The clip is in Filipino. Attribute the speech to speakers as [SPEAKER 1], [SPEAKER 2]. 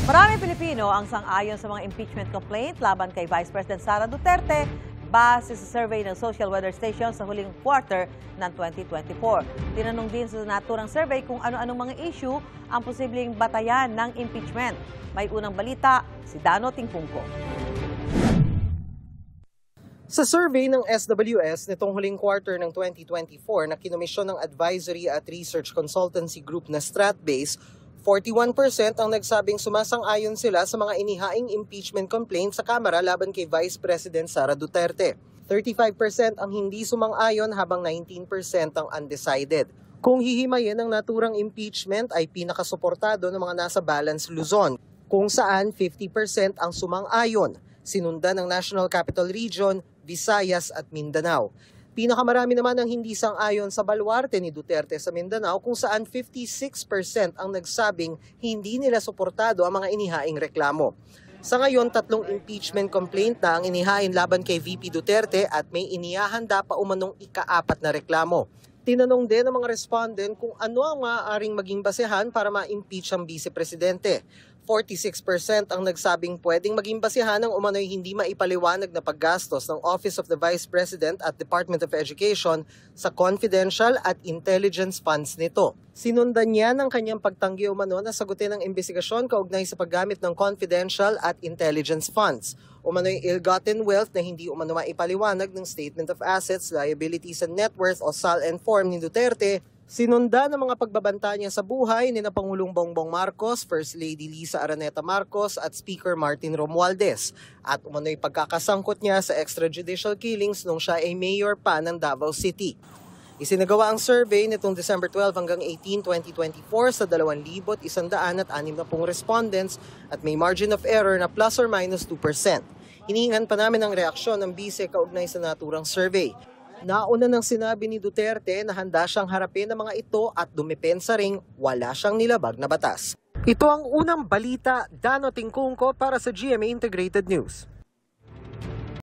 [SPEAKER 1] Maraming Pilipino ang sang-ayon sa mga impeachment complaint laban kay Vice President Sara Duterte base sa survey ng Social Weather Station sa huling quarter ng 2024. Tinanong din sa naturang survey kung ano-anong mga issue ang posibleng batayan ng impeachment. May unang balita, si Dano Tingpungko.
[SPEAKER 2] Sa survey ng SWS nitong huling quarter ng 2024 na kinomisyon ng advisory at research consultancy group na Stratbase, 41% ang nagsabing sumasang-ayon sila sa mga inihaing impeachment complaint sa Kamara laban kay Vice President Sara Duterte. 35% ang hindi sumang-ayon habang 19% ang undecided. Kung hihimayin ang naturang impeachment ay pinakasuportado ng mga nasa Balance Luzon, kung saan 50% ang sumang-ayon, sinundan ng National Capital Region, Visayas at Mindanao. Pinakamarami naman ang hindi sang-ayon sa baluarte ni Duterte sa Mindanao kung saan 56% ang nagsabing hindi nila suportado ang mga inihaing reklamo. Sa ngayon, 3 impeachment complaint na ang inihain laban kay VP Duterte at may inihahanda pa umanong ika-4 na reklamo. Tinanong din ng mga respondent kung ano ang maaaring maging basehan para ma-impeach ang vice-presidente. 46% ang nagsabing pwedeng maging basihan ng umano'y hindi maipaliwanag na paggastos ng Office of the Vice President at Department of Education sa confidential at intelligence funds nito. Sinundan niya ng kanyang pagtanggi umano na sagutin ang investigasyon kaugnay sa paggamit ng confidential at intelligence funds. Umano'y ill-gotten wealth na hindi umano maipaliwanag ng Statement of Assets, Liabilities and Net Worth o SAL and Form ni Duterte. Sinunda ng mga pagbabanta niya sa buhay ni Pangulong Bongbong Marcos, First Lady Lisa Araneta Marcos at Speaker Martin Romualdez. At umano'y pagkakasangkot niya sa extrajudicial killings nung siya ay mayor pa ng Davao City. Isinagawa ang survey nitong December 12 hanggang 18, 2024 sa 2,160 respondents at may margin of error na plus or minus 2%. Hinihingan pa namin ang reaksyon ng bise kaugnay sa naturang survey. Nauna nang sinabi ni Duterte na handa siyang harapin ang mga ito at dumepensa ring wala siyang nilabag na batas. Ito ang unang balita, Dano Tingkungko para sa GMA Integrated News.